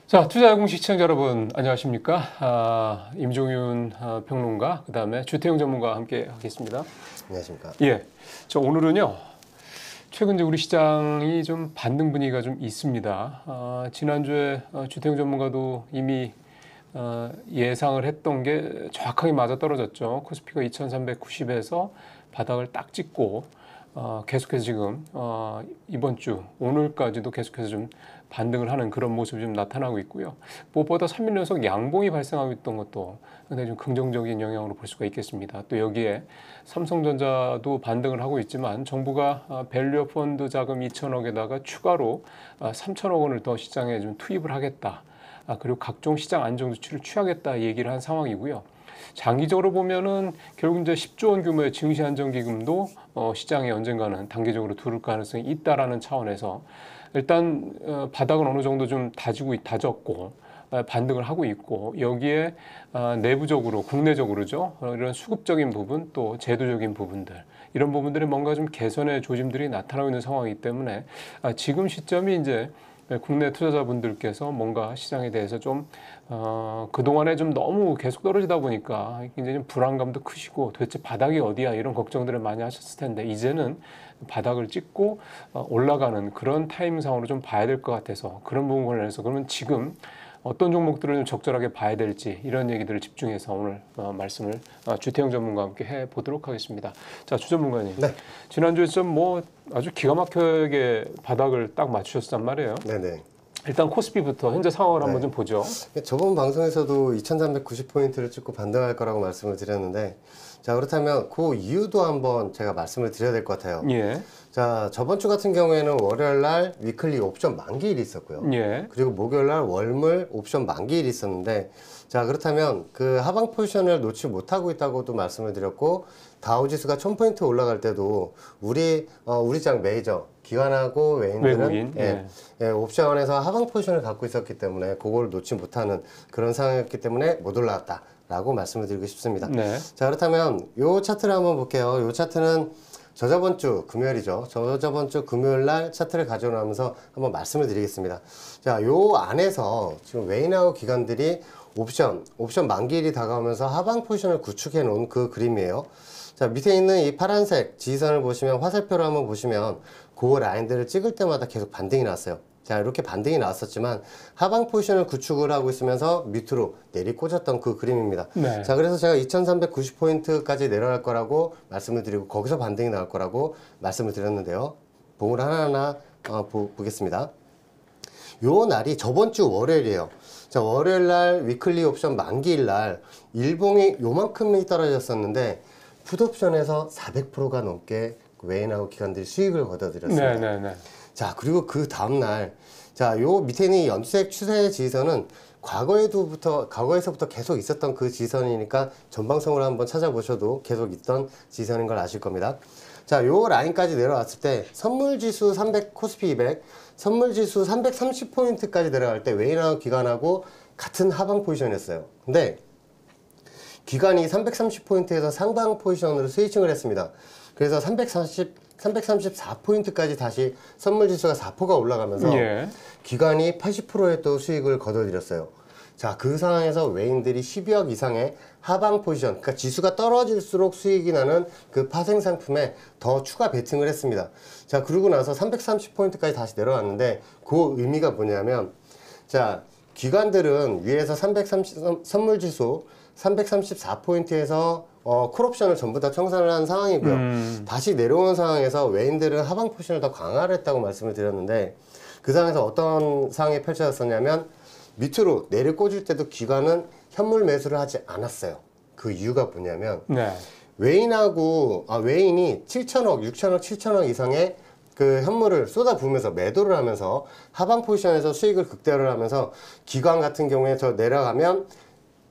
자, 투자야공 시청자 여러분 안녕하십니까? 임종윤 평론가, 그 다음에 주태영 전문가와 함께 하겠습니다. 안녕하십니까? 예, 저 오늘은요, 최근 이제 우리 시장이 좀 반등 분위기가 좀 있습니다. 지난주에 주태영 전문가도 이미 예상을 했던 게 정확하게 맞아 떨어졌죠. 코스피가 2390에서 바닥을 딱 찍고 계속해서 지금 이번 주 오늘까지도 계속해서 좀 반등을 하는 그런 모습이 좀 나타나고 있고요. 무엇보다 3일 연속 양봉이 발생하고 있던 것도 상당히 좀 긍정적인 영향으로 볼 수가 있겠습니다. 또 여기에 삼성전자도 반등을 하고 있지만 정부가 밸류어 펀드 자금 2천억에다가 추가로 3천억 원을 더 시장에 좀 투입을 하겠다. 그리고 각종 시장 안정 조치를 취하겠다 얘기를 한 상황이고요. 장기적으로 보면은 결국 이제 10조 원 규모의 증시 안정기금도 시장에 언젠가는 단기적으로 들어올 가능성이 있다라는 차원에서 일단 바닥은 어느 정도 좀 다졌고 반등을 하고 있고, 여기에 내부적으로 국내적으로죠, 이런 수급적인 부분 또 제도적인 부분들, 이런 부분들이 뭔가 좀 개선의 조짐들이 나타나고 있는 상황이기 때문에 지금 시점이 이제 국내 투자자분들께서 뭔가 시장에 대해서 좀 그동안에 좀 너무 계속 떨어지다 보니까 굉장히 좀 불안감도 크시고 도대체 바닥이 어디야 이런 걱정들을 많이 하셨을 텐데, 이제는 바닥을 찍고 올라가는 그런 타임상으로 좀 봐야 될 것 같아서 그런 부분에 대해서 그러면 지금 어떤 종목들을 좀 적절하게 봐야 될지 이런 얘기들을 집중해서 오늘 말씀을 주태영 전문가와 함께 해보도록 하겠습니다. 자, 주 전문가님. 네. 지난주에 좀 뭐 아주 기가 막히게 바닥을 딱 맞추셨단 말이에요. 네네. 일단 코스피부터 현재 상황을 한번 좀 보죠. 저번 방송에서도 2390포인트를 찍고 반등할 거라고 말씀을 드렸는데, 자, 그렇다면 그 이유도 한번 제가 말씀을 드려야 될 것 같아요. 예. 자, 저번 주 같은 경우에는 월요일 날 위클리 옵션 만기일이 있었고요. 예. 그리고 목요일 날 월물 옵션 만기일이 있었는데, 자, 그렇다면 그 하방 포지션을 놓지 못하고 있다고도 말씀을 드렸고, 다우지수가 1000포인트 올라갈 때도 우리 장 메이저 기관하고 외인들은 외국인, 옵션에서 하방 포지션을 갖고 있었기 때문에 그걸 놓지 못하는 그런 상황이었기 때문에 못 올라왔다 라고 말씀을 드리고 싶습니다. 네. 자, 그렇다면 요 차트를 한번 볼게요. 요 차트는 저저번 주 금요일이죠. 저저번 주 금요일 날 차트를 가져오면서 한번 말씀을 드리겠습니다. 자, 요 안에서 지금 외인하고 기관들이 옵션 만기일이 다가오면서 하방 포지션을 구축해 놓은 그 그림이에요. 자, 밑에 있는 이 파란색 지지선을 보시면, 화살표를 한번 보시면 그 라인들을 찍을 때마다 계속 반등이 나왔어요. 자, 이렇게 반등이 나왔었지만 하방 포지션을 구축을 하고 있으면서 밑으로 내리꽂았던 그 그림입니다. 네. 자, 그래서 제가 2390포인트까지 내려갈 거라고 말씀을 드리고 거기서 반등이 나올 거라고 말씀을 드렸는데요. 봉을 하나하나 보겠습니다. 요 날이 저번 주 월요일이에요. 자, 월요일 날 위클리 옵션 만기일 날 일봉이 요만큼이 떨어졌었는데 풋옵션에서 400%가 넘게 외인하고 기관들이 수익을 거둬들였습니다. 네네네. 자, 그리고 그 다음날, 자, 요 밑에 있는 이 연두색 추세 지지선은 과거에서부터 계속 있었던 그 지지선이니까 전방송을 한번 찾아보셔도 계속 있던 지지선인 걸 아실 겁니다. 자, 요 라인까지 내려왔을 때 선물지수 300, 코스피 200, 선물지수 330포인트까지 내려갈 때 외인하고 기관하고 같은 하방 포지션이었어요. 근데 기관이 330포인트에서 상방 포지션으로 스위칭을 했습니다. 그래서 334포인트까지 다시 선물지수가 4%가 올라가면서 기관이 80%의 또 수익을 거둬들였어요. 자, 그 상황에서 외인들이 12억 이상의 하방 포지션, 그러니까 지수가 떨어질수록 수익이 나는 그 파생 상품에 더 추가 베팅을 했습니다. 자, 그러고 나서 330포인트까지 다시 내려왔는데 그 의미가 뭐냐면, 자, 기관들은 위에서 선물지수 334포인트에서 콜옵션을 전부 다 청산을 한 상황이고요. 다시 내려온 상황에서 외인들은 하방 포지션을 더 강화를 했다고 말씀을 드렸는데, 그 상황에서 어떤 상황이 펼쳐졌었냐면 밑으로 내려꽂을 때도 기관은 현물 매수를 하지 않았어요. 그 이유가 뭐냐면 외인이 7천억, 6천억, 7천억 이상의 그 현물을 쏟아부으면서 매도를 하면서 하방 포지션에서 수익을 극대화를 하면서, 기관 같은 경우에 저 내려가면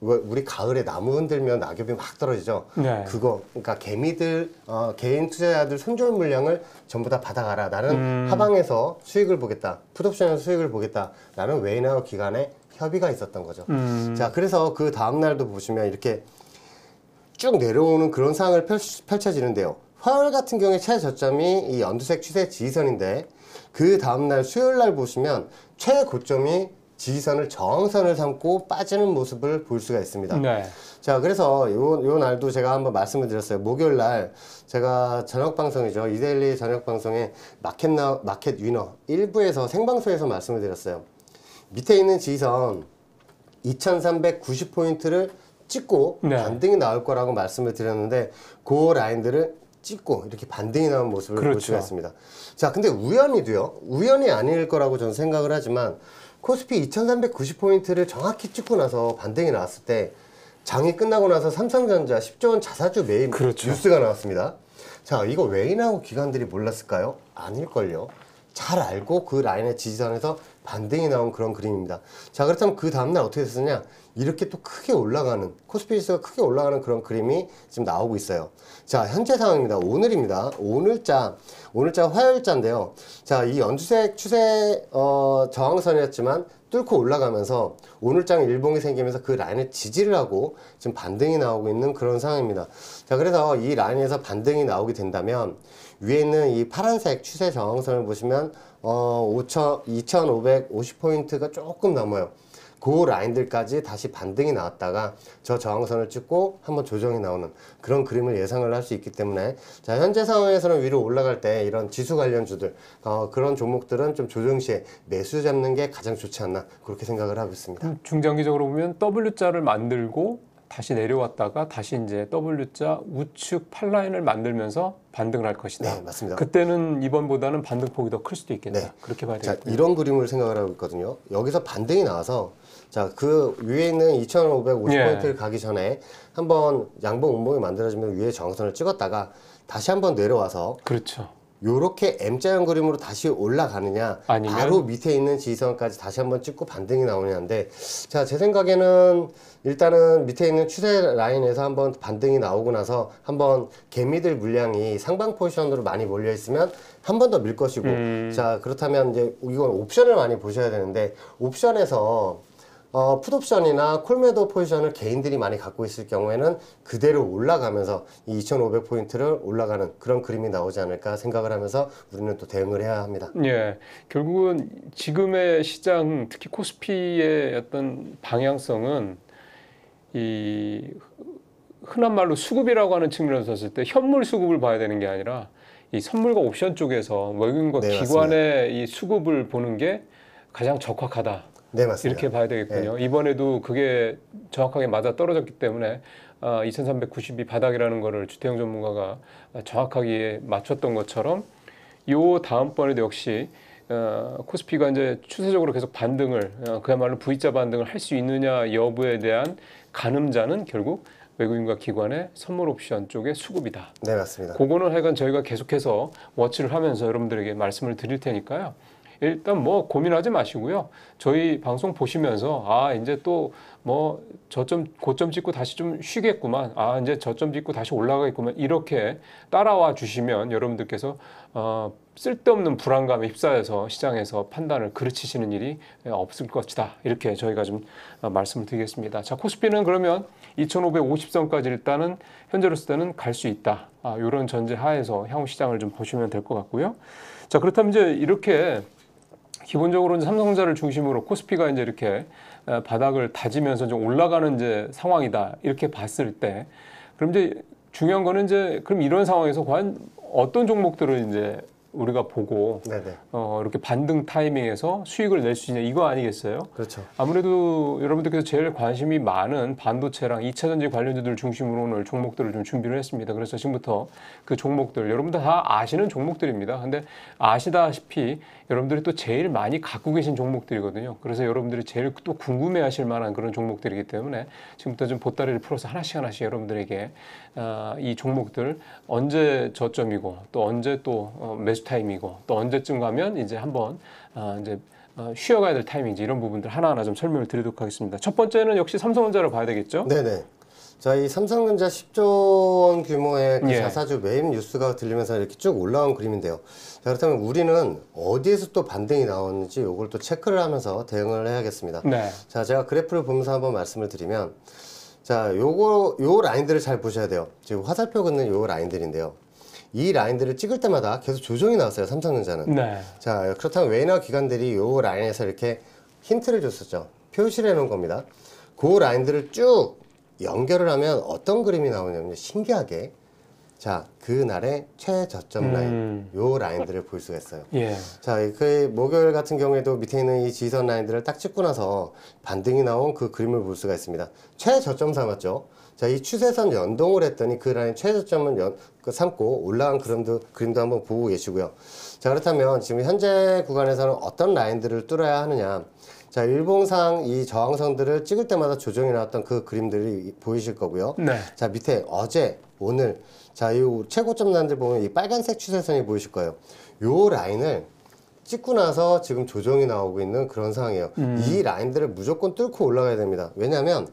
우리 가을에 나무 흔들면 낙엽이 막 떨어지죠. 그러니까 개미들, 개인 투자자들 손절 물량을 전부 다 받아가라. 나는 하방에서 수익을 보겠다. 풋옵션에서 수익을 보겠다. 라는 외인하고 기관의 협의가 있었던 거죠. 자, 그래서 그 다음날도 보시면 이렇게 쭉 내려오는 그런 상황을 펼쳐지는데요. 화요일 같은 경우에 최저점이 이 연두색 추세 지지선인데, 그 다음날 수요일 날 보시면 최고점이 지지선을 저항선을 삼고 빠지는 모습을 볼 수가 있습니다. 네. 자, 그래서 요 날도 제가 한번 말씀을 드렸어요. 목요일 날 제가 저녁 방송이죠. 이데일리 저녁 방송에 마켓 위너 1부에서 생방송에서 말씀을 드렸어요. 밑에 있는 지지선 2390포인트를 찍고 네. 반등이 나올 거라고 말씀을 드렸는데 그 라인들을 찍고 이렇게 반등이 나온 모습을 볼 수가 있습니다. 자, 근데 우연이 아닐 거라고 저는 생각을 하지만 코스피 2390포인트를 정확히 찍고 나서 반등이 나왔을 때 장이 끝나고 나서 삼성전자 10조 원 자사주 매입 뉴스가 나왔습니다. 자, 이거 왜 인하고 기관들이 몰랐을까요? 아닐걸요. 잘 알고 그 라인의 지지선에서 반등이 나온 그런 그림입니다. 자, 그렇다면 그 다음날 어떻게 됐느냐? 이렇게 또 크게 올라가는, 코스피 지수가 크게 올라가는 그런 그림이 지금 나오고 있어요. 자, 현재 상황입니다. 오늘입니다. 오늘자 화요일자인데요. 자, 이 연주색 추세 저항선이었지만 뚫고 올라가면서 오늘장 일봉이 생기면서 그 라인을 지지를 하고 지금 반등이 나오고 있는 그런 상황입니다. 자, 그래서 이 라인에서 반등이 나오게 된다면 위에 있는 이 파란색 추세 저항선을 보시면 2550포인트가 조금 넘어요. 그 라인들까지 다시 반등이 나왔다가 저 저항선을 찍고 한번 조정이 나오는 그런 그림을 예상을 할 수 있기 때문에, 자, 현재 상황에서는 위로 올라갈 때 이런 지수 관련주들 그런 종목들은 좀 조정 시에 매수 잡는 게 가장 좋지 않나 그렇게 생각을 하고 있습니다. 중장기적으로 보면 W자를 만들고 다시 내려왔다가 다시 이제 W자 우측 8라인을 만들면서 반등을 할 것이다. 네, 맞습니다. 그때는 이번보다는 반등폭이 더 클 수도 있겠다. 네. 그렇게 봐야 자, 되겠고요. 이런 그림을 생각을 하고 있거든요. 여기서 반등이 나와서, 자, 그 위에 있는 2550포인트를 가기 전에 한번 양봉 음봉이 만들어지면 위에 저항선을 찍었다가 다시 한번 내려와서 그렇죠. 요렇게 M자형 그림으로 다시 올라가느냐, 아니면 바로 밑에 있는 지지선까지 다시 한번 찍고 반등이 나오냐인데, 자, 제 생각에는 일단은 밑에 있는 추세 라인에서 한번 반등이 나오고 나서 한번 개미들 물량이 상방 포지션으로 많이 몰려 있으면 한 번 더 밀 것이고, 자, 그렇다면 이제 이건 옵션을 많이 보셔야 되는데, 옵션에서 풋옵션이나 콜매도 포지션을 개인들이 많이 갖고 있을 경우에는 그대로 올라가면서 이 2500포인트를 올라가는 그런 그림이 나오지 않을까 생각을 하면서 우리는 또 대응을 해야 합니다. 예, 결국은 지금의 시장, 특히 코스피의 어떤 방향성은 이 흔한 말로 수급이라고 하는 측면에서 봤을 때 현물 수급을 봐야 되는 게 아니라 이 선물과 옵션 쪽에서 외국인과 네, 기관의 이 수급을 보는 게 가장 적확하다. 네, 맞습니다. 이렇게 봐야 되겠군요. 네. 이번에도 그게 정확하게 맞아 떨어졌기 때문에 2390이 바닥이라는 거를 주태영 전문가가 정확하게 맞췄던 것처럼 요 다음번에도 역시 코스피가 이제 추세적으로 계속 반등을 그야말로 V자 반등을 할 수 있느냐 여부에 대한 가늠자는 결국 외국인과 기관의 선물 옵션 쪽의 수급이다. 네, 맞습니다. 그거는 하여간 저희가 계속해서 워치를 하면서 여러분들에게 말씀을 드릴 테니까요. 일단 뭐 고민하지 마시고요. 저희 방송 보시면서 이제 또 뭐 고점 찍고 다시 좀 쉬겠구만. 이제 저점 찍고 다시 올라가겠구만. 이렇게 따라와 주시면 여러분들께서 쓸데없는 불안감에 휩싸여서 시장에서 판단을 그르치시는 일이 없을 것이다. 이렇게 저희가 좀 말씀을 드리겠습니다. 자, 코스피는 그러면 2550선까지 일단은 현재로서 때는 갈 수 있다. 이런 전제 하에서 향후 시장을 좀 보시면 될 것 같고요. 자, 그렇다면 이제 이렇게 기본적으로 삼성전자를 중심으로 코스피가 이제 이렇게 바닥을 다지면서 좀 올라가는 이제 상황이다. 이렇게 봤을 때, 그럼 이제 중요한 거는 이제 그럼 이런 상황에서 과연 어떤 종목들을 이제 우리가 보고 이렇게 반등 타이밍에서 수익을 낼 수 있냐 이거 아니겠어요? 그렇죠. 아무래도 여러분들께서 제일 관심이 많은 반도체랑 2차전지 관련주들 중심으로 오늘 종목들을 좀 준비를 했습니다. 그래서 지금부터 그 종목들 여러분들 다 아시는 종목들입니다. 근데 아시다시피 여러분들이 또 제일 많이 갖고 계신 종목들이거든요. 그래서 여러분들이 제일 또 궁금해하실 만한 그런 종목들이기 때문에 지금부터 좀 보따리를 풀어서 하나씩 여러분들에게 이 종목들 언제 저점이고 또 언제 또 매수 타임이고 또 언제쯤 가면 이제 한번 쉬어가야 될 타이밍인지 이런 부분들 하나하나 좀 설명을 드리도록 하겠습니다. 첫 번째는 역시 삼성전자를 봐야 되겠죠? 네네. 자, 이 삼성전자 10조 원 규모의 그 예. 자사주 매입 뉴스가 들리면서 이렇게 쭉 올라온 그림인데요. 자, 그렇다면 우리는 어디에서 또 반등이 나왔는지 이걸 또 체크를 하면서 대응을 해야겠습니다. 네. 자, 제가 그래프를 보면서 한번 말씀을 드리면, 자, 요 라인들을 잘 보셔야 돼요. 지금 화살표 긋는 요 라인들인데요. 이 라인들을 찍을 때마다 계속 조정이 나왔어요, 삼성전자는. 네. 자, 그렇다면 외인화 기관들이 요 라인에서 이렇게 힌트를 줬었죠. 표시를 해놓은 겁니다. 그 라인들을 쭉 연결을 하면 어떤 그림이 나오냐면 신기하게 자, 그날의 최저점 라인, 요 라인들을 볼 수가 있어요. 예. 자, 그 목요일 같은 경우에도 밑에 있는 이 지지선 라인들을 딱 찍고 나서 반등이 나온 그 그림을 볼 수가 있습니다. 최저점 삼았죠. 자, 이 추세선 연동을 했더니 그 라인 최저점을 삼고 올라간 그림도 한번 보고 계시고요. 자, 그렇다면 지금 현재 구간에서는 어떤 라인들을 뚫어야 하느냐. 자, 일봉상 이 저항선들을 찍을 때마다 조정이 나왔던 그 그림들이 보이실 거고요. 네. 자, 밑에 어제, 오늘, 자, 이 최고점 라인들 보면 이 빨간색 추세선이 보이실 거예요. 요 라인을 찍고 나서 지금 조정이 나오고 있는 그런 상황이에요. 이 라인들을 무조건 뚫고 올라가야 됩니다. 왜냐하면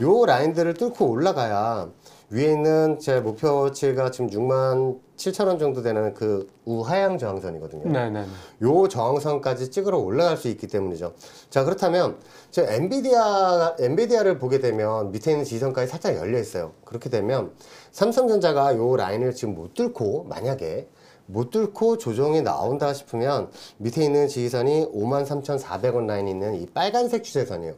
요 라인들을 뚫고 올라가야 위에 있는 제 목표치가 지금 67,000원 정도 되는 그 우하향 저항선이거든요. 네네. 요 저항선까지 찍으러 올라갈 수 있기 때문이죠. 자, 그렇다면 저 엔비디아를 보게 되면 밑에 있는 지지선까지 살짝 열려 있어요. 그렇게 되면 삼성전자가 요 라인을 지금 못 뚫고 만약에 못 뚫고 조정이 나온다 싶으면 밑에 있는 지지선이 53,400원 라인이 있는 이 빨간색 추세선이에요.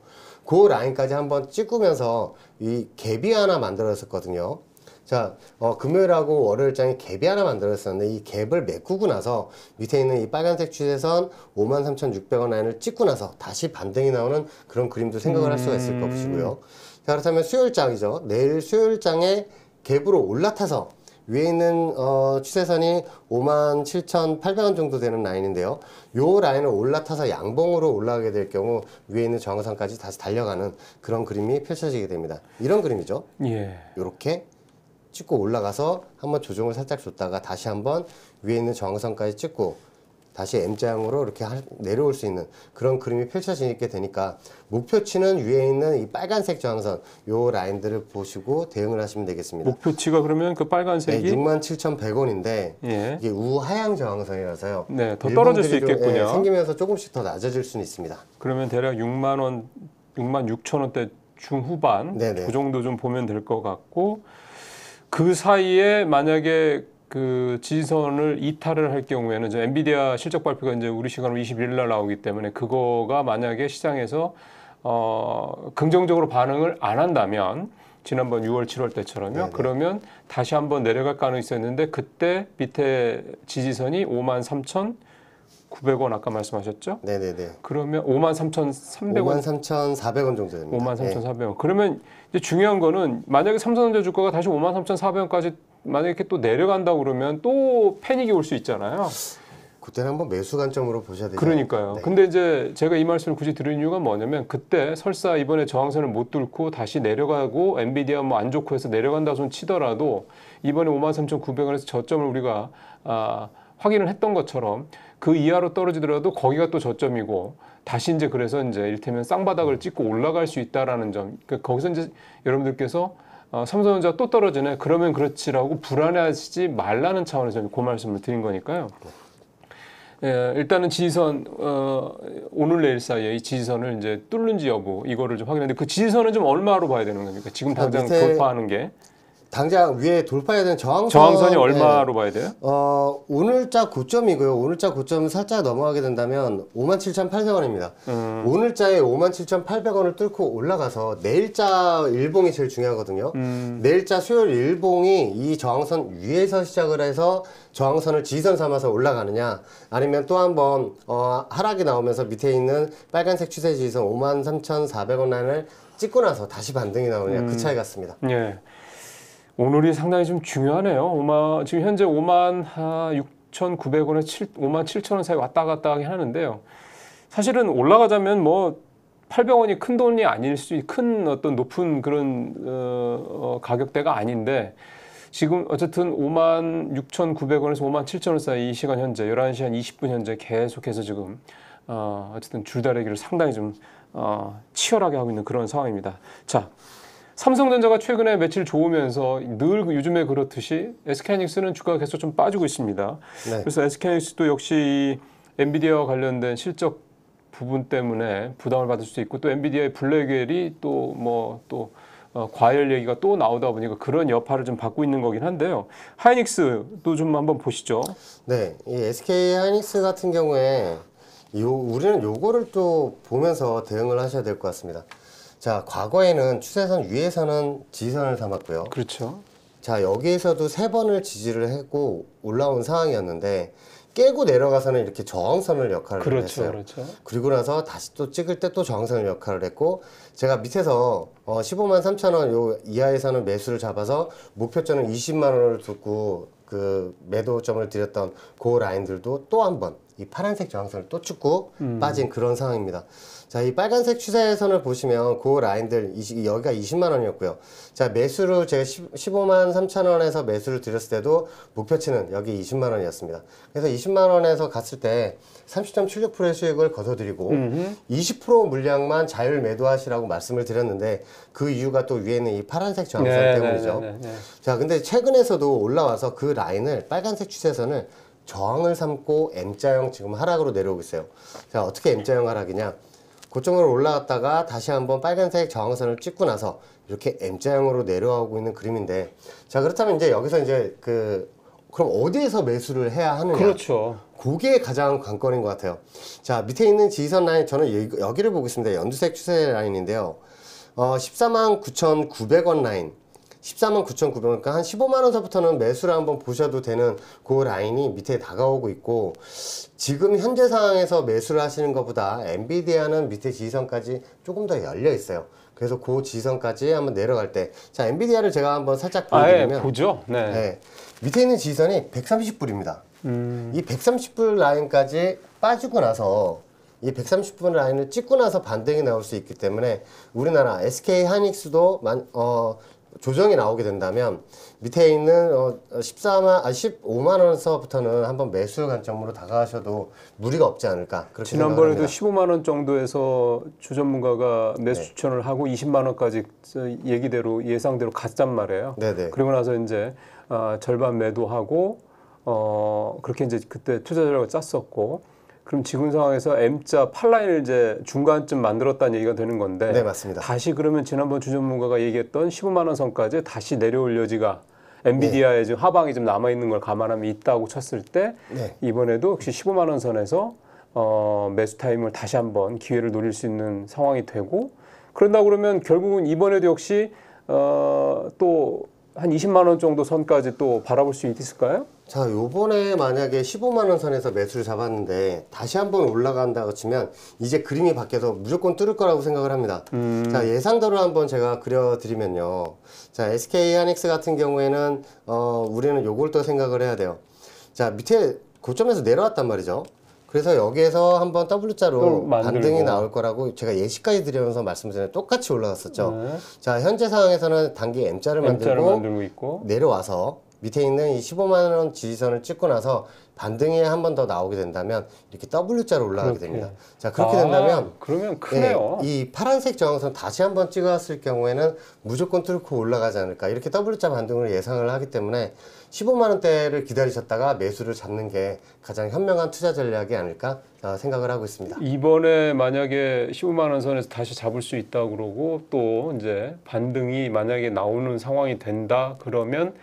그 라인까지 한번 찍으면서 이 갭이 하나 만들었었거든요. 자, 금요일하고 월요일장에 갭이 하나 만들었었는데 이 갭을 메꾸고 나서 밑에 있는 이 빨간색 추세선 53,600원 라인을 찍고 나서 다시 반등이 나오는 그런 그림도 생각을 할 수가 있을 것이고요. 자, 그렇다면 수요일장이죠. 내일 수요일장에 갭으로 올라타서 위에 있는 추세선이 57,800원 정도 되는 라인인데요. 요 라인을 올라타서 양봉으로 올라가게 될 경우 위에 있는 저항선까지 다시 달려가는 그런 그림이 펼쳐지게 됩니다. 이런 그림이죠. 예. 이렇게 찍고 올라가서 한번 조정을 살짝 줬다가 다시 한번 위에 있는 저항선까지 찍고 다시 M자형으로 이렇게 내려올 수 있는 그런 그림이 펼쳐지게 되니까 목표치는 위에 있는 이 빨간색 저항선 요 라인들을 보시고 대응을 하시면 되겠습니다. 목표치가 그러면 그 빨간색이 네, 67,100원인데 예. 이게 우하향 저항선이라서요. 네, 더 떨어질 수 일봉들이 좀, 있겠군요. 생기면서 조금씩 더 낮아질 수는 있습니다. 그러면 대략 6만 원, 6만 6천 원대 중후반 네네. 그 정도 좀 보면 될 것 같고 그 사이에 만약에 그 지지선을 이탈을 할 경우에는 이제 엔비디아 실적 발표가 이제 우리 시간으로 21일 날 나오기 때문에 그거가 만약에 시장에서 긍정적으로 반응을 안 한다면 지난번 6월, 7월 때처럼요. 네네. 그러면 다시 한번 내려갈 가능성이 있었는데 그때 밑에 지지선이 53,900원 아까 말씀하셨죠? 네네네. 그러면 53,300원 53,400원 정도 됩니다. 53,400원. 그러면 이제 중요한 거는 만약에 삼성전자 주가가 다시 53,400원까지 만약에 이렇게 또 내려간다고 그러면 또 패닉이 올 수 있잖아요. 그때는 한번 매수 관점으로 보셔야 되죠. 그러니까요. 네. 근데 이제 제가 이 말씀을 굳이 드린 이유가 뭐냐면 그때 설사 이번에 저항선을 못 뚫고 다시 내려가고 엔비디아 뭐 안 좋고 해서 내려간다 손 치더라도 이번에 53,900원에서 저점을 우리가 확인을 했던 것처럼 그 이하로 떨어지더라도 거기가 또 저점이고 다시 이제 그래서 이제 이를테면 쌍바닥을 찍고 올라갈 수 있다라는 점. 그러니까 거기서 이제 여러분들께서 삼성전자 또 떨어지네. 그러면 그렇지라고 불안해하시지 말라는 차원에서 그 말씀을 드린 거니까요. 예, 일단은 지지선 오늘 내일 사이에 이 지지선을 이제 뚫는지 여부 이거를 좀 확인했는데 그 지지선은 좀 얼마로 봐야 되는 겁니까? 지금 당장 돌파하는 게 당장 위에 돌파해야 되는 저항선이 얼마로 봐야 돼요? 오늘자 고점이고요. 오늘자 고점 살짝 넘어가게 된다면 57,800원입니다. 오늘자에 57,800원을 뚫고 올라가서 내일자 일봉이 제일 중요하거든요. 내일자 수요일 일봉이 이 저항선 위에서 시작을 해서 저항선을 지지선 삼아서 올라가느냐 아니면 또 한번 하락이 나오면서 밑에 있는 빨간색 추세 지지선 53,400원 라인을 찍고 나서 다시 반등이 나오느냐 그 차이 같습니다. 예. 오늘이 상당히 좀 중요하네요. 지금 현재 56,900원에 57,000원 사이 왔다 갔다 하긴 하는데요. 사실은 올라가자면 뭐 800원이 큰 돈이 아닐 큰 어떤 높은 그런 가격대가 아닌데 지금 어쨌든 56,900원에서 57,000원 사이 이 시간 현재 11시 한 20분 현재 계속해서 지금 어쨌든 줄다리기를 상당히 좀 치열하게 하고 있는 그런 상황입니다. 자. 삼성전자가 최근에 며칠 좋으면서 늘 요즘에 그렇듯이 SK하이닉스는 주가가 계속 좀 빠지고 있습니다. 네. 그래서 SK하이닉스도 역시 이 엔비디아와 관련된 실적 부분 때문에 부담을 받을 수도 있고 또 엔비디아의 블랙웰이 또 과열 얘기가 또 나오다 보니까 그런 여파를 좀 받고 있는 거긴 한데요. 하이닉스도 좀 한번 보시죠. 네, 이 SK하이닉스 같은 경우에 우리는 요거를 또 보면서 대응을 하셔야 될 것 같습니다. 자, 과거에는 추세선 위에서는 지지선을 삼았고요. 그렇죠. 자, 여기에서도 3번을 지지를 했고 올라온 상황이었는데 깨고 내려가서는 이렇게 저항선을 역할을 했어요. 그렇죠. 그리고 나서 다시 또 찍을 때 또 저항선을 역할을 했고 제가 밑에서 15만 3천 원 요 이하에서는 매수를 잡아서 목표점은 20만 원을 두고 그 매도점을 드렸던 그 라인들도 또 한 번 이 파란색 저항선을 또 찍고 빠진 그런 상황입니다. 자, 이 빨간색 추세선을 보시면 그 라인들 여기가 20만 원이었고요. 자, 매수를 제가 15만 3천 원에서 매수를 드렸을 때도 목표치는 여기 20만 원이었습니다. 그래서 20만 원에서 갔을 때 30.76%의 수익을 거둬드리고 20% 물량만 자율 매도하시라고 말씀을 드렸는데 그 이유가 또 위에 있는 이 파란색 저항선 때문이죠. 자, 근데 최근에서도 올라와서 그 라인을 빨간색 추세선을 저항을 삼고 M자형 지금 하락으로 내려오고 있어요. 자, 어떻게 M자형 하락이냐? 고점으로 올라갔다가 다시 한번 빨간색 저항선을 찍고 나서 이렇게 M자형으로 내려오고 있는 그림인데, 자, 그렇다면 이제 여기서 이제 그럼 어디에서 매수를 해야 하느냐? 그렇죠. 그게 가장 관건인 것 같아요. 자, 밑에 있는 지지선 라인, 저는 여기를 보고 있습니다. 연두색 추세 라인인데요. 14만 9,900원 라인. 14만 9,900원, 그러니까 한 15만 원서부터는 매수를 한번 보셔도 되는 그 라인이 밑에 다가오고 있고, 지금 현재 상황에서 매수를 하시는 것보다 엔비디아는 밑에 지지선까지 조금 더 열려 있어요. 그래서 그 지지선까지 한번 내려갈 때, 자, 엔비디아를 제가 한번 살짝 보여드리면, 보죠. 네. 밑에 있는 지지선이 130불입니다. 이 130불 라인까지 빠지고 나서 이 130분 라인을 찍고 나서 반등이 나올 수 있기 때문에 우리나라 SK 하이닉스도 조정이 나오게 된다면 밑에 있는 15만 원서부터는 한번 매수 관점으로 다가가셔도 무리가 없지 않을까 그렇게 지난번에도 생각합니다. 15만 원 정도에서 주전문가가 매수 추천을 하고 20만 원까지 얘기대로 예상대로 갔단 말이에요. 네네. 그리고 나서 이제 절반 매도하고 그렇게 이제 그때 투자 전략을 짰었고, 그럼 지금 상황에서 M자 8라인을 이제 중간쯤 만들었다는 얘기가 되는 건데, 네, 맞습니다. 다시 그러면 지난번 주전문가가 얘기했던 15만 원 선까지 다시 내려올 여지가 엔비디아의 지금 하방이 좀 남아 있는 걸 감안하면 있다고 쳤을 때, 네. 이번에도 역시 15만 원 선에서 매수 타임을 다시 한번 기회를 노릴 수 있는 상황이 되고, 그런다 그러면 결국은 이번에도 역시 또 한 20만 원 정도 선까지 또 바라볼 수 있을까요? 자, 요번에 만약에 15만 원 선에서 매수를 잡았는데 다시 한번 올라간다고 치면 이제 그림이 바뀌어서 무조건 뚫을 거라고 생각을 합니다. 자, 예상대로 한번 제가 그려드리면요. 자, SK 하이닉스 같은 경우에는 우리는 요걸 또 생각을 해야 돼요. 자, 밑에 고점에서 내려왔단 말이죠. 그래서 여기에서 한번 W자로 반등이 나올 거라고 제가 예시까지 드리면서 말씀드렸는데 똑같이 올라갔었죠. 네. 자, 현재 상황에서는 단기 M자를 만들고 있고, 내려와서 밑에 있는 이 15만 원 지지선을 찍고 나서 반등이 한 번 더 나오게 된다면 이렇게 W자로 올라가게 됩니다. 자, 그렇게 된다면 그러면 크네요. 이 파란색 저항선 다시 한번 찍었을 경우에는 무조건 뚫고 올라가지 않을까, 이렇게 W자 반등을 예상을 하기 때문에 15만 원대를 기다리셨다가 매수를 잡는 게 가장 현명한 투자 전략이 아닐까 생각을 하고 있습니다. 이번에 만약에 15만 원 선에서 다시 잡을 수 있다고 그러고 또 이제 반등이 만약에 나오는 상황이 된다 그러면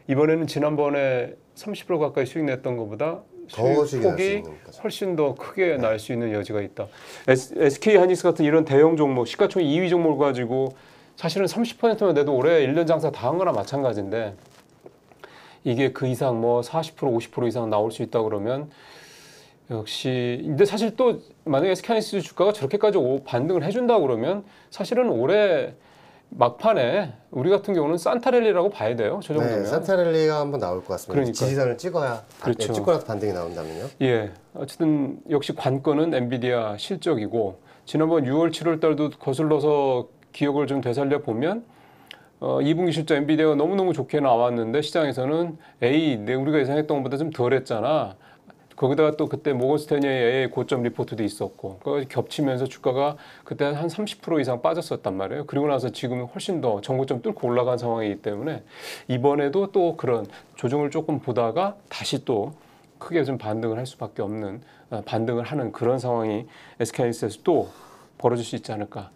이번에는 지난번에 30% 가까이 수익 냈던 것보다 수익 폭이 훨씬 더 크게 날 수 있는 여지가 있다. SK 하이닉스 같은 이런 대형 종목, 시가총액 2위 종목을 가지고 사실은 30%만 내도 올해 1년 장사 다 한 거나 마찬가지인데, 이게 그 이상 뭐 40%, 50% 이상 나올 수 있다 그러면 역시, 근데 사실 또 만약에 SK 하이닉스 주가가 저렇게까지 반등을 해준다 그러면 사실은 올해 막판에 우리 같은 경우는 산타랠리라고 봐야 돼요. 저 정도면. 네, 산타랠리가 한번 나올 것 같습니다. 그러니까요. 지지선을 찍어야, 그렇죠. 찍고 나서 반등이 나온다면요. 예, 어쨌든 역시 관건은 엔비디아 실적이고, 지난번 6월, 7월 달도 거슬러서 기억을 좀 되살려 보면 2분기 실적 엔비디아가 너무너무 좋게 나왔는데 시장에서는 우리가 예상했던 것보다 좀 덜했잖아. 거기다가 또 그때 모건스탠리의 고점 리포트도 있었고, 그거 겹치면서 주가가 그때 한 30% 이상 빠졌었단 말이에요. 그리고 나서 지금은 훨씬 더 전고점 뚫고 올라간 상황이기 때문에 이번에도 또 그런 조정을 조금 보다가 다시 또 크게 좀 반등을 할 수밖에 없는, 반등을 하는 그런 상황이 SK하이닉스에서 또 벌어질 수 있지 않을까.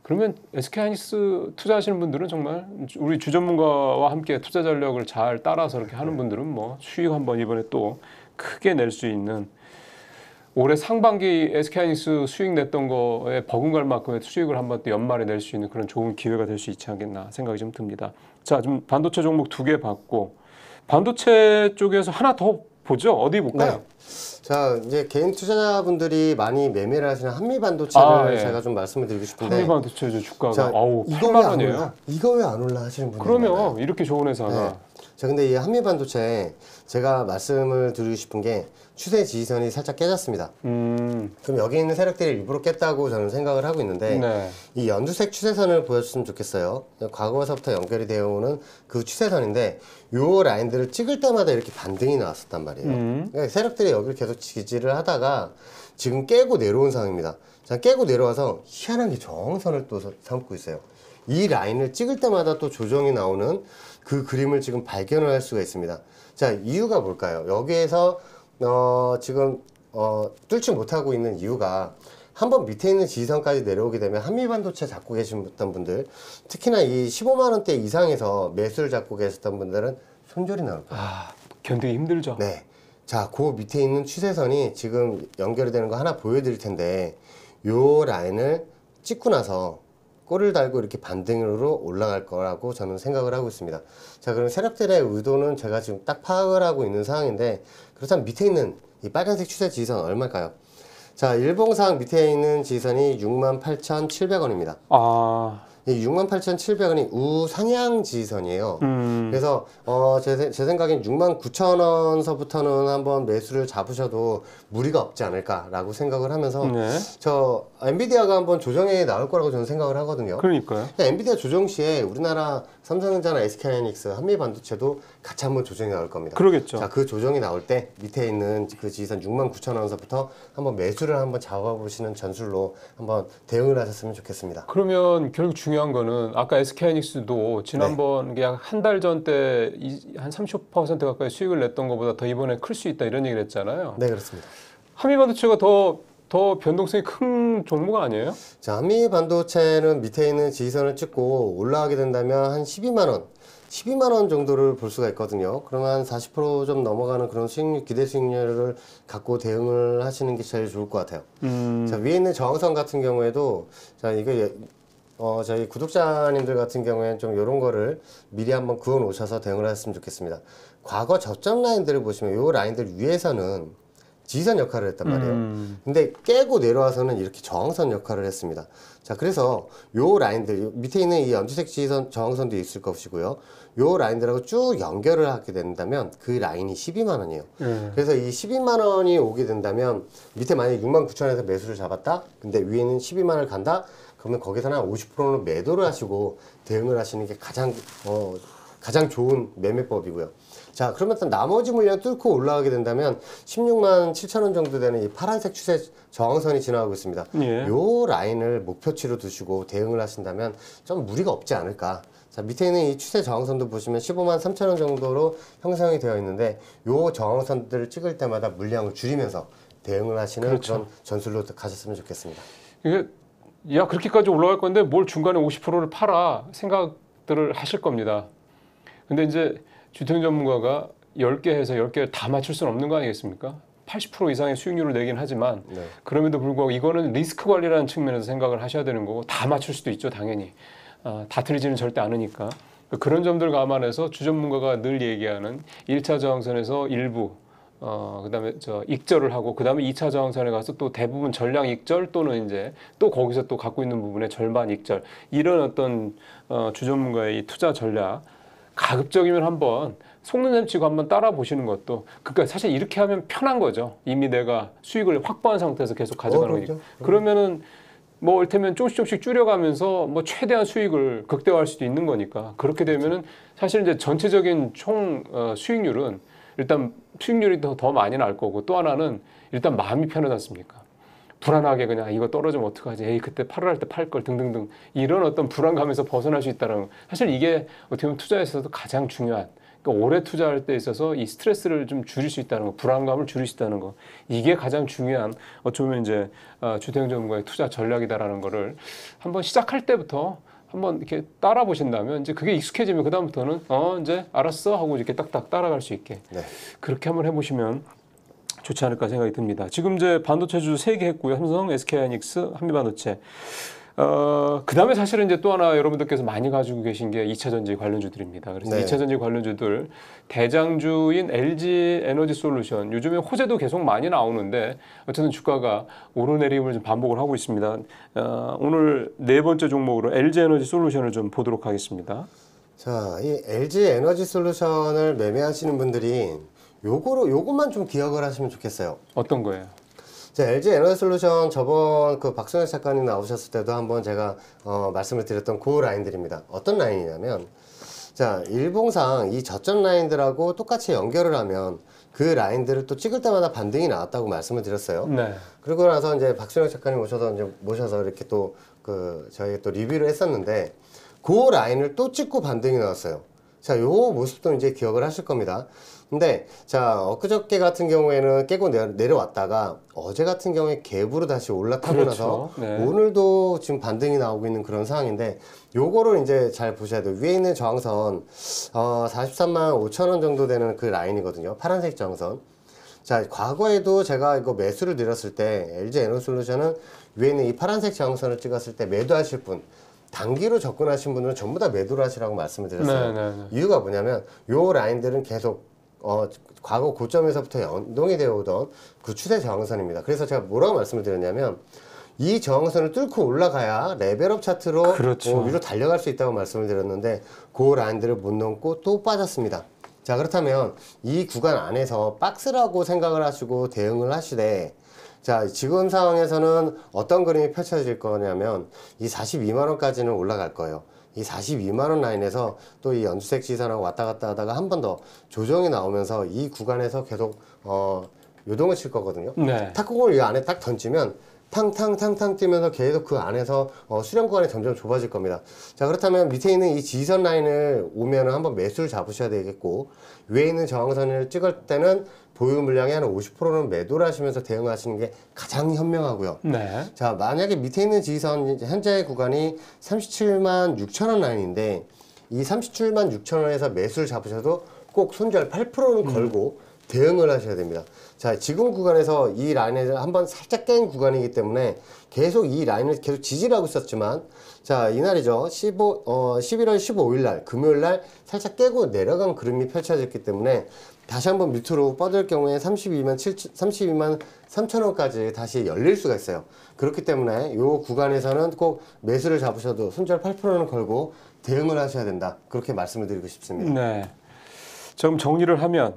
그러면 SK하이닉스 투자하시는 분들은 정말 우리 주전문가와 함께 투자 전략을 잘 따라서 이렇게 하는 분들은 뭐 수익 한번 이번에 또 크게 낼 수 있는, 올해 상반기 SK하이닉스 수익 냈던 거에 버금갈 만큼의 수익을 한번 또 연말에 낼 수 있는 그런 좋은 기회가 될 수 있지 않겠나 생각이 좀 듭니다. 자, 좀 반도체 종목 2개 봤고 반도체 쪽에서 하나 더 보죠. 어디 볼까요? 네. 자, 이제 개인 투자자분들이 많이 매매를 하시는 한미반도체를 예. 제가 좀 말씀을 드리고 싶은데 한미반도체 주가가 자, 아우 이거 8만 왜 안 원이에요. 올라? 이거 왜 안 올라 하시는 분들이 그러면 많아요. 이렇게 좋은 회사가 네. 자, 근데 이 한미반도체 제가 말씀을 드리고 싶은 게 추세 지지선이 살짝 깨졌습니다. 그럼 여기 있는 세력들이 일부러 깼다고 저는 생각을 하고 있는데 네. 이 연두색 추세선을 보여줬으면 좋겠어요. 과거에서부터 연결이 되어 오는 그 추세선인데 요 라인들을 찍을 때마다 이렇게 반등이 나왔었단 말이에요. 그러니까 세력들이 여기를 계속 지지를 하다가 지금 깨고 내려온 상황입니다. 자, 깨고 내려와서 희한한 게 저항선을 또 삼고 있어요. 이 라인을 찍을 때마다 또 조정이 나오는 그 그림을 지금 발견을 할 수가 있습니다. 자, 이유가 뭘까요? 여기에서 지금 뚫지 못하고 있는 이유가 한번 밑에 있는 지지선까지 내려오게 되면 한미반도체 잡고 계셨던 분들, 특히나 이 15만 원대 이상에서 매수를 잡고 계셨던 분들은 손절이 나올 거예요. 아, 견디기 힘들죠. 네. 자, 그 밑에 있는 추세선이 지금 연결이 되는 거 하나 보여드릴 텐데 요 라인을 찍고 나서 꼬리를 달고 이렇게 반등으로 올라갈 거라고 저는 생각을 하고 있습니다. 자, 그럼 세력들의 의도는 제가 지금 딱 파악을 하고 있는 상황인데 그렇다면 밑에 있는 이 빨간색 추세 지지선 얼마일까요? 자, 일봉상 밑에 있는 지지선이 68,700원입니다. 아, 이 68,700원이 우상향 지지선이에요. 그래서 제 생각엔 69,000원서부터는 한번 매수를 잡으셔도 무리가 없지 않을까라고 생각을 하면서 네. 저 엔비디아가 한번 조정에 나올 거라고 저는 생각을 하거든요. 그러니까요. 엔비디아 조정 시에 우리나라 삼성전자나 SK하이닉스, 한미반도체도 같이 한번 조정이 나올 겁니다. 그러겠죠. 자, 그 조정이 나올 때 밑에 있는 그 지지선 69,000원서부터 한번 매수를 한번 잡아보시는 전술로 한번 대응을 하셨으면 좋겠습니다. 그러면 결국 중요한 거는 아까 SK하이닉스도 지난번 네. 약 한 달 전 때 한 30% 가까이 수익을 냈던 것보다 더 이번에 클 수 있다 이런 얘기를 했잖아요. 네, 그렇습니다. 한미반도체가 더 변동성이 큰 종목 아니에요? 자, 한미반도체는 밑에 있는 지지선을 찍고 올라가게 된다면 한 12만 원, 12만 원 정도를 볼 수가 있거든요. 그러면 한 40% 좀 넘어가는 그런 수익률, 기대 수익률을 갖고 대응을 하시는 게 제일 좋을 것 같아요. 자, 위에 있는 저항선 같은 경우에도 자, 이거 저희 구독자님들 같은 경우에는 좀 이런 거를 미리 한번 그어 놓으셔서 대응을 하셨으면 좋겠습니다. 과거 저점 라인들을 보시면 이 라인들 위에서는 지지선 역할을 했단 말이에요. 근데 깨고 내려와서는 이렇게 저항선 역할을 했습니다. 자, 그래서 요 라인들, 밑에 있는 이 연두색 지지선 저항선도 있을 것이고요. 요 라인들하고 쭉 연결을 하게 된다면 그 라인이 12만 원이에요. 그래서 이 12만 원이 오게 된다면 밑에 만약에 69,000원에서 매수를 잡았다? 근데 위에는 12만 원을 간다? 그러면 거기서는 한 50%는 매도를 하시고 대응을 하시는 게 가장 좋은 매매법이고요. 자, 그러면 또 나머지 물량 뚫고 올라가게 된다면 16만 7천 원 정도 되는 이 파란색 추세 저항선이 지나가고 있습니다. 예. 요 라인을 목표치로 두시고 대응을 하신다면 좀 무리가 없지 않을까. 자, 밑에 있는 이 추세 저항선도 보시면 15만 3천 원 정도로 형성이 되어 있는데 요 저항선들을 찍을 때마다 물량을 줄이면서 대응을 하시는 그렇죠. 그런 전술로 가셨으면 좋겠습니다. 이게 야 그렇게까지 올라갈 건데 뭘 중간에 50%를 팔아 생각들을 하실 겁니다. 근데 이제 주택 전문가가 10개 해서 10개를 다 맞출 수는 없는 거 아니겠습니까? 80% 이상의 수익률을 내긴 하지만 네. 그럼에도 불구하고 이거는 리스크 관리라는 측면에서 생각을 하셔야 되는 거고 다 맞출 수도 있죠, 당연히. 다 틀리지는 절대 않으니까. 그런 점들 감안해서 주전문가가 늘 얘기하는 1차 저항선에서 일부 그다음에 익절을 하고 그다음에 2차 저항선에 가서 또 대부분 전량 익절 또는 이제 또 거기서 또 갖고 있는 부분에 절반 익절 이런 어떤 주전문가의 이 투자 전략 가급적이면 한번 속는 셈 치고 한번 따라 보시는 것도 그러니까 사실 이렇게 하면 편한 거죠. 이미 내가 수익을 확보한 상태에서 계속 가져가는 거니까. 그러면은 뭐 이를테면 조금씩 줄여가면서 뭐 최대한 수익을 극대화할 수도 있는 거니까 그렇게 되면은 사실 이제 전체적인 총 수익률은 일단 수익률이 더 많이 날 거고 또 하나는 일단 마음이 편하지 않습니까? 불안하게 그냥 이거 떨어지면 어떡하지? 에이 그때 팔을 할 때 팔 걸 등등등 이런 어떤 불안감에서 벗어날 수 있다는 거. 사실 이게 어떻게 보면 투자에 있어서 가장 중요한 그러니까 오래 투자할 때 있어서 이 스트레스를 좀 줄일 수 있다는 거, 불안감을 줄일 수 있다는 거 이게 가장 중요한 어쩌면 이제 주택 전문가의 투자 전략이다라는 거를 한번 시작할 때부터 한번 이렇게 따라 보신다면 이제 그게 익숙해지면 그 다음부터는 이제 알았어 하고 이렇게 딱딱 따라갈 수 있게 네. 그렇게 한번 해보시면 좋지 않을까 생각이 듭니다. 지금 이제 반도체 주 3개 했고요. 삼성, SK하이닉스, 한미반도체. 그다음에 사실은 이제 또 하나 여러분들께서 많이 가지고 계신 게 2차 전지 관련주들입니다. 그래서 네. 2차 전지 관련주들 대장주인 LG 에너지 솔루션 요즘에 호재도 계속 많이 나오는데 어쨌든 주가가 오르내림을 좀 반복을 하고 있습니다. 오늘 네 번째 종목으로 LG 에너지 솔루션을 좀 보도록 하겠습니다. 자, 이 LG 에너지 솔루션을 매매하시는 분들이 요것만 좀 기억을 하시면 좋겠어요. 어떤 거예요? 자, LG 에너지 솔루션 저번 그 박성현 작가님 나오셨을 때도 한번 제가 말씀을 드렸던 그 라인들입니다. 어떤 라인이냐면, 자, 일봉상 이 저점 라인들하고 똑같이 연결을 하면 그 라인들을 또 찍을 때마다 반등이 나왔다고 말씀을 드렸어요. 네. 그러고 나서 이제 박성현 작가님 모셔서 이렇게 또 저희 또 리뷰를 했었는데, 그 라인을 또 찍고 반등이 나왔어요. 자, 요 모습도 이제 기억을 하실 겁니다. 근데 자, 엊그저께 같은 경우에는 깨고 내려왔다가 어제 같은 경우에 갭으로 다시 올라타고 그렇죠. 나서 네. 오늘도 지금 반등이 나오고 있는 그런 상황인데, 요거를 이제 잘 보셔야 돼요. 위에 있는 저항선 43만 5천 원 정도 되는 그 라인이거든요. 파란색 저항선. 자, 과거에도 제가 이거 매수를 드렸을 때 LG 에너솔루션은 위에 있는 이 파란색 저항선을 찍었을 때 매도하실 분, 단기로 접근하신 분들은 전부 다 매도를 하시라고 말씀을 드렸어요. 네. 이유가 뭐냐면 요 라인들은 계속 과거 고점에서부터 연동이 되어 오던 그 추세 저항선입니다. 그래서 제가 뭐라고 말씀을 드렸냐면, 이 저항선을 뚫고 올라가야 레벨업 차트로 그렇죠. 위로 달려갈 수 있다고 말씀을 드렸는데, 그 라인들을 못 넘고 또 빠졌습니다. 자, 그렇다면 이 구간 안에서 박스라고 생각을 하시고 대응을 하시되, 자, 지금 상황에서는 어떤 그림이 펼쳐질 거냐면 이 42만 원까지는 올라갈 거예요. 이 42만 원 라인에서 또 이 연두색 지선하고 왔다 갔다 하다가 한 번 더 조정이 나오면서 이 구간에서 계속 요동을 칠 거거든요. 네. 탁구공을 이 안에 딱 던지면 탕탕탕탕 뛰면서 계속 그 안에서 수렴 구간이 점점 좁아질 겁니다. 자, 그렇다면 밑에 있는 이 지지선 라인을 오면은 한번 매수를 잡으셔야 되겠고, 위에 있는 저항선을 찍을 때는 보유 물량의 한 50%는 매도를 하시면서 대응하시는 게 가장 현명하고요. 네. 자, 만약에 밑에 있는 지지선 현재 구간이 37만 6천 원 라인인데, 이 37만 6천 원에서 매수를 잡으셔도 꼭 손절 8%는 걸고 대응을 하셔야 됩니다. 자, 지금 구간에서 이 라인을 한번 살짝 깬 구간이기 때문에 계속 이 라인을 계속 지지를 하고 있었지만, 자, 이날이죠. 11월 15일 날, 금요일 날 살짝 깨고 내려간 그림이 펼쳐졌기 때문에 다시 한번 밑으로 뻗을 경우에 32만 3천 원까지 다시 열릴 수가 있어요. 그렇기 때문에 이 구간에서는 꼭 매수를 잡으셔도 손절 8%는 걸고 대응을 하셔야 된다. 그렇게 말씀을 드리고 싶습니다. 네. 좀 정리를 하면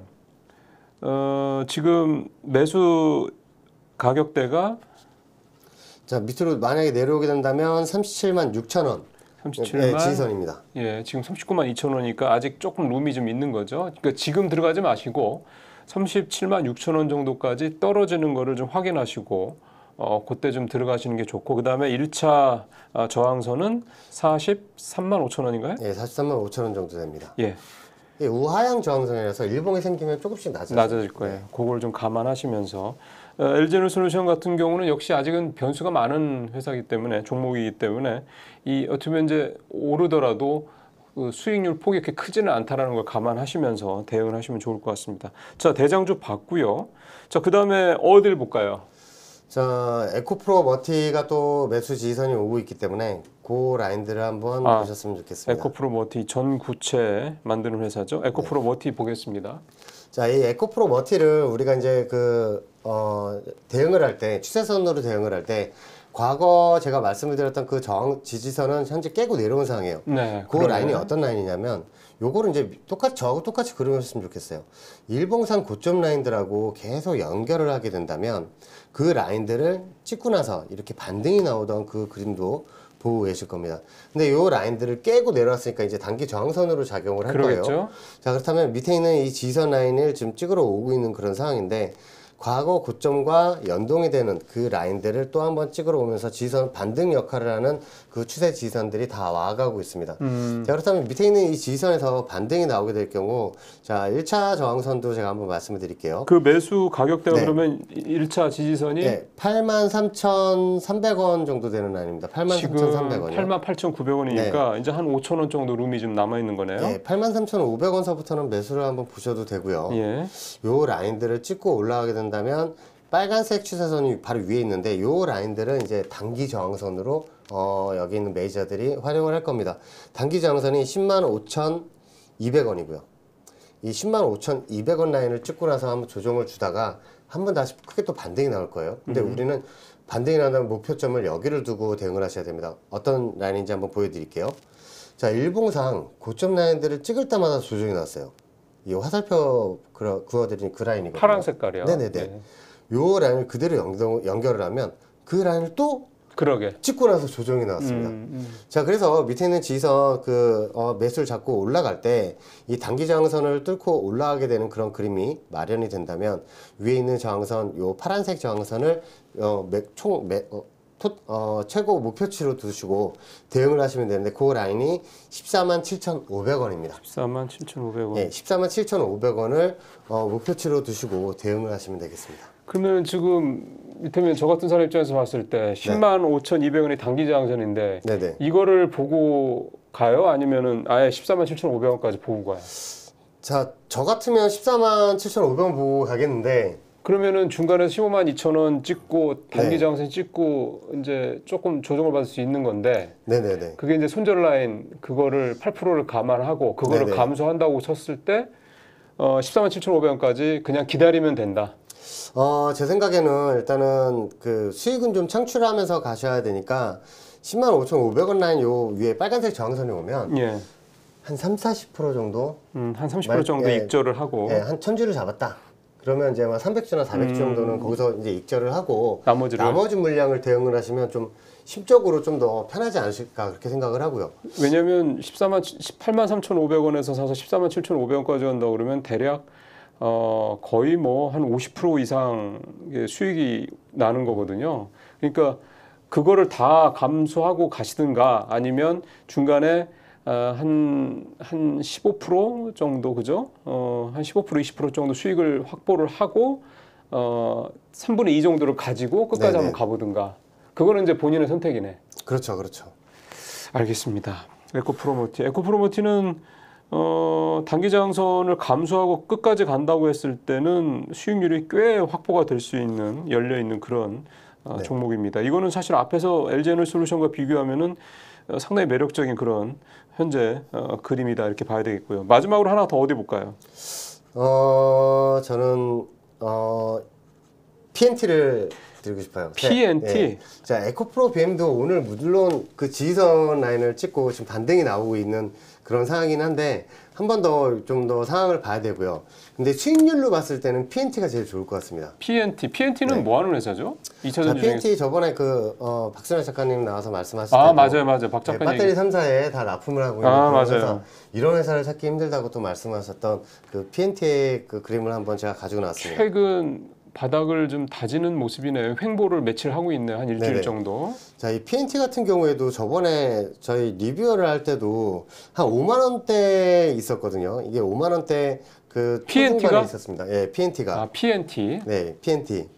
지금 매수 가격대가 자, 밑으로 만약에 내려오게 된다면 37만 6천 원. 37만 네, 지지선입니다. 예, 지금 39만 2천 원이니까 아직 조금 룸이 좀 있는 거죠. 그러니까 지금 들어가지 마시고 37만 6천 원 정도까지 떨어지는 거를 좀 확인하시고 그때 좀 들어가시는 게 좋고, 그다음에 1차 저항선은 43만 5천 원인가요? 예, 43만 5천 원 정도 됩니다. 예. 예, 우하향 저항선이라서 일봉이 생기면 조금씩 낮아질 거예요. 그걸 좀 감안하시면서 LG에너솔루션 같은 경우는 역시 아직은 변수가 많은 회사이기 때문에, 종목이기 때문에 이 어떻게 보면 이제 오르더라도 그 수익률 폭이 이렇게 크지는 않다라는 걸 감안하시면서 대응을 하시면 좋을 것 같습니다. 자, 대장주 봤고요. 자, 그다음에 어딜 볼까요? 자, 에코프로 머티가 또 매수 지지선이 오고 있기 때문에 그 라인들을 한번 보셨으면 좋겠습니다. 에코프로 머티 전 구체 만드는 회사죠. 에코프로 머티 보겠습니다. 자, 이 에코프로 머티를 우리가 이제 대응을 할 때, 추세선으로 대응을 할 때, 과거 제가 말씀을 드렸던 그 저항 지지선은 현재 깨고 내려온 상황이에요. 네, 그 라인이 어떤 라인이냐면, 요거를 이제 저하고 똑같이 그려주셨으면 좋겠어요. 일봉상 고점 라인들하고 계속 연결을 하게 된다면, 그 라인들을 찍고 나서 이렇게 반등이 나오던 그 그림도 보고 계실 겁니다. 근데 요 라인들을 깨고 내려왔으니까 이제 단기 저항선으로 작용을 할 그러겠죠. 거예요. 자, 그렇다면 밑에 있는 이 지지선 라인을 지금 찍으러 오고 있는 그런 상황인데, 과거 고점과 연동이 되는 그 라인들을 또 한번 찍으러 오면서 지지선 반등 역할을 하는 그 추세 지지선들이 다 와가고 있습니다. 자, 그렇다면 밑에 있는 이 지지선에서 반등이 나오게 될 경우, 자, 1차 저항선도 제가 한번 말씀을 드릴게요. 그 매수 가격대가 네. 그러면 1차 지지선이 네, 83,300원 정도 되는 라인입니다. 지금 83,300원이요. 88,900원이니까 이제 한 5천 원 정도 룸이 좀 남아 있는 거네요. 네, 83,500원서부터는 매수를 한번 보셔도 되고요. 예. 요 라인들을 찍고 올라가게 된다면 한다면 빨간색 추세선이 바로 위에 있는데 요 라인들은 이제 단기 저항선으로 여기 있는 메이저들이 활용을 할 겁니다. 단기 저항선이 105,200원이고요. 이 105,200원 라인을 찍고 나서 한번 조정을 주다가 한번 다시 크게 또 반등이 나올 거예요. 근데 우리는 반등이 나면 목표점을 여기를 두고 대응을 하셔야 됩니다. 어떤 라인인지 한번 보여드릴게요. 자, 일봉상 고점 라인들을 찍을 때마다 조정이 났어요. 이 화살표 그어드린 그 라인이거든요. 파란 색깔이요. 네네네. 네. 요 라인을 그대로 연결을 하면 그 라인을 또 그러게. 찍고 나서 조정이 나왔습니다. 자, 그래서 밑에 있는 지선 매수를 잡고 올라갈 때 이 단기 저항선을 뚫고 올라가게 되는 그런 그림이 마련이 된다면 위에 있는 저항선, 요 파란색 저항선을 최고 목표치로 두시고 대응을 하시면 되는데 그 라인이 147,500원입니다. 147,500원. 네, 147,500원을 목표치로 두시고 대응을 하시면 되겠습니다. 그러면 지금 이태면 저 같은 사람 입장에서 봤을 때 105,200원이 단기 저항선인데 네네. 이거를 보고 가요? 아니면은 아예 147,500원까지 보고 가요? 자, 저 같으면 147,500원 보고 가겠는데 그러면은 중간에서 152,000원 찍고 단기 네. 저항선 찍고 이제 조금 조정을 받을 수 있는 건데 네네네. 그게 이제 손절 라인 그거를 8%를 감안하고 그거를 네네. 감소한다고 쳤을 때 147,500원까지 그냥 기다리면 된다. 제 생각에는 일단은 그 수익은 좀 창출하면서 가셔야 되니까 105,500원 라인 요 위에 빨간색 저항선이 오면 예. 한 30-40% 정도 한 30% 정도 예. 입절을 하고 한 1000주를 잡았다. 그러면 이제 300주나 400주 정도는 거기서 이제 익절을 하고 나머지 물량을 대응을 하시면 좀 심적으로 좀 더 편하지 않으실까 그렇게 생각을 하고요. 왜냐면 183,500원에서 사서 147,500원까지 간다 그러면 대략 거의 뭐 한 50% 이상 수익이 나는 거거든요. 그러니까 그거를 다 감수하고 가시든가 아니면 중간에 한 15% 정도 그죠? 한 15% 20% 정도 수익을 확보를 하고 3분의 2 정도를 가지고 끝까지 네네. 한번 가보든가. 그거는 이제 본인의 선택이네. 그렇죠, 그렇죠. 알겠습니다. 에코프로모티는 단기 저항선을 감수하고 끝까지 간다고 했을 때는 수익률이 꽤 확보가 될 수 있는 열려 있는 그런 네. 종목입니다. 이거는 사실 앞에서 LG에너지솔루션과 비교하면은 상당히 매력적인 그런 현재 그림이다 이렇게 봐야 되겠고요. 마지막으로 하나 더 어디 볼까요? 저는 PNT를 드리고 싶어요. PNT? 네. 자, 에코프로 BM도 오늘 물론 그 지지선 라인을 찍고 지금 반등이 나오고 있는 그런 상황이긴 한데 한 번 더 좀 더 상황을 봐야 되고요. 근데 수익률로 봤을 때는 PNT가 제일 좋을 것 같습니다. PNT는 네. 뭐 하는 회사죠? 2차 전지 PNT 저번에 박순환 작가님 나와서 말씀하실 때 맞아요. 박 네, 작가님. 배터리 3사에 다 납품을 하고 있는 그런 맞아요. 회사. 이런 회사를 찾기 힘들다고 또 말씀하셨던 그 PNT의 그 그림을 한번 제가 가지고 나왔습니다. 최근 바닥을 좀 다지는 모습이네요. 횡보를 며칠 하고 있네요. 한 일주일 네네. 정도. 자, 이 PNT 같은 경우에도 저번에 저희 리뷰를 할 때도 한 5만 원대 있었거든요. 이게 5만 원대 그 PNT가 있었습니다. 예, PNT가. PNT. 네, PNT.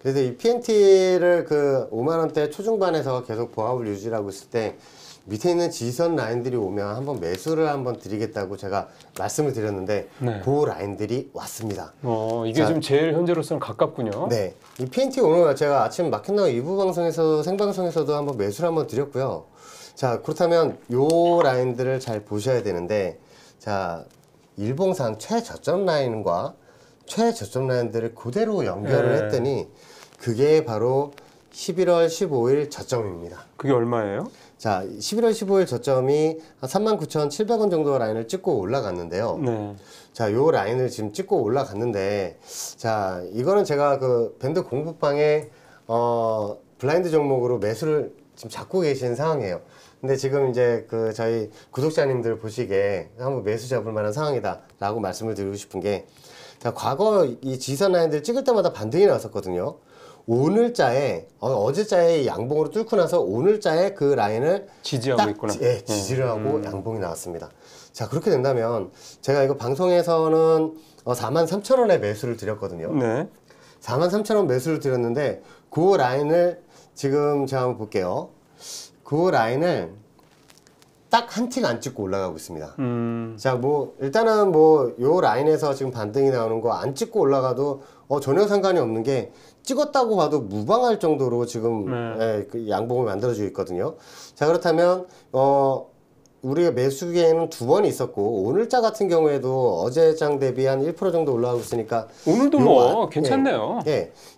그래서 이 PNT를 그 5만 원대 초중반에서 계속 보합을 유지하고 있을 때 밑에 있는 지선 라인들이 오면 한번 매수를 한번 드리겠다고 제가 말씀을 드렸는데 네. 그 라인들이 왔습니다. 이게 자, 좀 제일 현재로서는 가깝군요. 네, 이 PNT 오늘 제가 아침 마켓나우 2부 방송에서 생방송에서도 한번 매수를 한번 드렸고요. 자, 그렇다면 요 라인들을 잘 보셔야 되는데, 자, 일봉상 최저점 라인과 최저점 라인들을 그대로 연결을 네. 했더니 그게 바로 11월 15일 저점입니다. 그게 얼마예요? 자, 11월 15일 저점이 한 39,700원 정도 라인을 찍고 올라갔는데요. 네. 자, 요 라인을 지금 찍고 올라갔는데, 자, 이거는 제가 그 밴드 공부방에, 블라인드 종목으로 매수를 지금 잡고 계신 상황이에요. 근데 지금 이제 그 저희 구독자님들 보시기에 한번 매수 잡을 만한 상황이다 라고 말씀을 드리고 싶은 게, 자, 과거 이 지선 라인들 찍을 때마다 반등이 나왔었거든요. 오늘자에 어제자에 양봉으로 뚫고 나서 오늘자에 그 라인을 지지하고 있구나. 예, 지지를 하고 양봉이 나왔습니다. 자, 그렇게 된다면 제가 이거 방송에서는 43,000원에 매수를 드렸거든요. 네. 43,000원 매수를 드렸는데 그 라인을 지금 제가 한번 볼게요. 그 라인을 딱 한 틱 안 찍고 올라가고 있습니다. 자, 뭐 일단은 뭐 요 라인에서 지금 반등이 나오는 거 안 찍고 올라가도 전혀 상관이 없는 게 찍었다고 봐도 무방할 정도로 지금 그 양봉을 만들어주고 있거든요. 자, 그렇다면 우리가 매수기에는 2번이 있었고 오늘자 같은 경우에도 어제장 대비 한 1% 정도 올라가고 있으니까 오늘도 뭐 괜찮네요.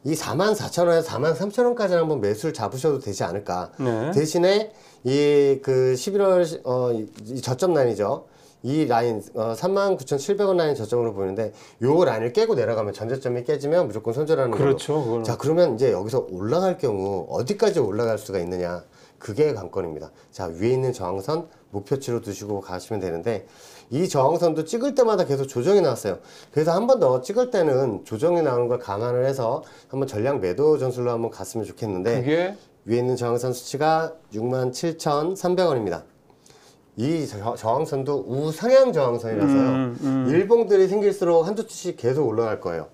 이 44,000원에서 43,000원까지는 한번 매수를 잡으셔도 되지 않을까. 네. 대신에 이 그 11월 이 저점 라인이죠. 이 라인 39,700원 라인 저점으로 보이는데 요 라인을 깨고 내려가면 전저점이 깨지면 무조건 손절하는 거죠. 그렇죠. 자, 그러면 이제 여기서 올라갈 경우 어디까지 올라갈 수가 있느냐? 그게 관건입니다. 자, 위에 있는 저항선 목표치로 두시고 가시면 되는데 이 저항선도 찍을 때마다 계속 조정이 나왔어요. 그래서 한 번 더 찍을 때는 조정이 나오는 걸 감안을 해서 한번 전량 매도 전술로 한번 갔으면 좋겠는데 그게 위에 있는 저항선 수치가 67,300원입니다. 이 저항선도 우상향 저항선이라서요. 일봉들이 생길수록 한두 치씩 계속 올라갈 거예요.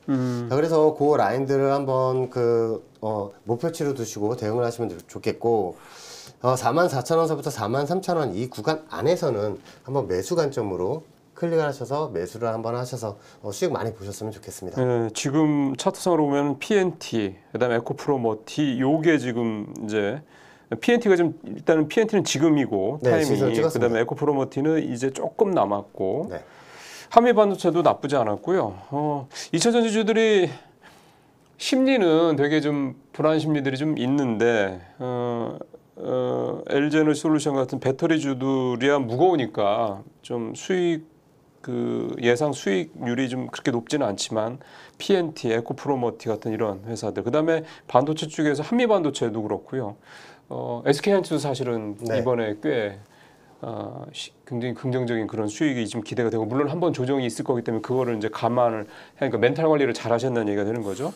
자, 그래서 그 라인들을 한번 목표치로 두시고 대응을 하시면 좋겠고 44,000원서부터 43,000원 이 구간 안에서는 한번 매수 관점으로 클릭을 하셔서 매수를 한번 하셔서 수익 많이 보셨으면 좋겠습니다. 네, 지금 차트상으로 보면 PNT, 그다음에 에코프로머티 요게 지금 이제 PNT가 좀 일단은 PNT는 지금이고 네, 타이밍이 그다음에 에코프로머티는 이제 조금 남았고 네. 한미반도체도 나쁘지 않았고요. 2차 전지주들이 심리는 되게 좀 불안 심리들이 좀 있는데 LG에너지솔루션 같은 배터리주들이야 무거우니까 좀 수익 예상 수익률이 좀 그렇게 높지는 않지만 PNT, 에코프로머티 같은 이런 회사들 그다음에 반도체 쪽에서 한미반도체도 그렇고요. SK하이닉스도 사실은 네. 이번에 꽤 굉장히 긍정적인 그런 수익이 좀 기대가 되고 물론 한번 조정이 있을 거기 때문에 그거를 이제 감안을 하니까 멘탈 관리를 잘 하셨다는 얘기가 되는 거죠.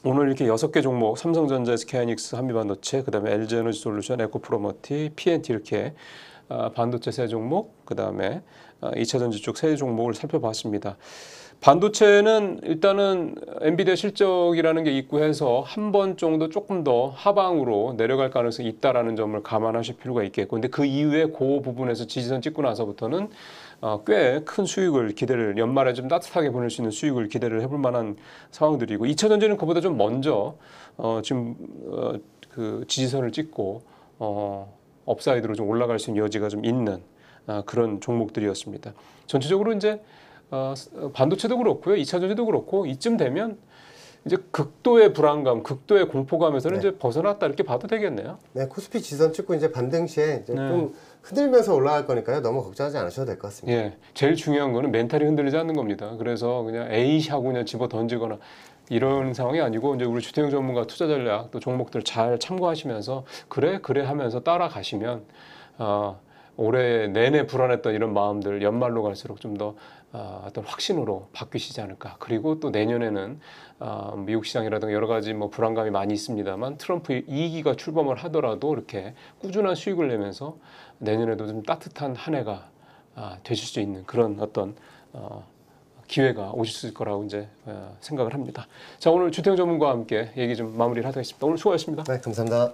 오늘 이렇게 6개 종목 삼성전자, SK하이닉스, 한미반도체, 그다음에 LG에너지솔루션, 에코프로머티, PNT 이렇게 반도체 세 종목, 그다음에 2차 전지 쪽 세 종목을 살펴봤습니다. 반도체는 일단은 엔비디아 실적이라는 게 있고 해서 한 번 정도 조금 더 하방으로 내려갈 가능성이 있다라는 점을 감안하실 필요가 있겠고, 근데 그 이후에 그 부분에서 지지선 찍고 나서부터는 꽤 큰 수익을 기대를 연말에 좀 따뜻하게 보낼 수 있는 수익을 기대를 해볼 만한 상황들이고 2차 전지는 그보다 좀 먼저 지금 그 지지선을 찍고 업사이드로 좀 올라갈 수 있는 여지가 좀 있는 그런 종목들이었습니다. 전체적으로 이제 반도체도 그렇고요, 2차 전지도 그렇고 이쯤 되면 이제 극도의 불안감, 극도의 공포감에서는 이제 벗어났다 이렇게 봐도 되겠네요. 네, 코스피 지선 찍고 이제 반등 시에 이제 좀 흔들면서 올라갈 거니까요. 너무 걱정하지 않으셔도 될 것 같습니다. 예, 제일 중요한 거는 멘탈이 흔들리지 않는 겁니다. 그래서 그냥 에이씨 하고 그냥 집어 던지거나 이런 상황이 아니고 이제 우리 주택용 전문가 투자 전략 또 종목들 잘 참고하시면서 그래 하면서 따라가시면 올해 내내 불안했던 이런 마음들 연말로 갈수록 좀 더 어떤 확신으로 바뀌시지 않을까. 그리고 또 내년에는 미국 시장이라든가 여러 가지 뭐 불안감이 많이 있습니다만 트럼프 2기가 출범을 하더라도 이렇게 꾸준한 수익을 내면서 내년에도 좀 따뜻한 한 해가 되실 수 있는 그런 어떤 기회가 오실 거라고 이제 생각을 합니다. 자, 오늘 주택 전문가와 함께 얘기 좀 마무리를 하도록 하겠습니다. 오늘 수고하셨습니다. 네, 감사합니다.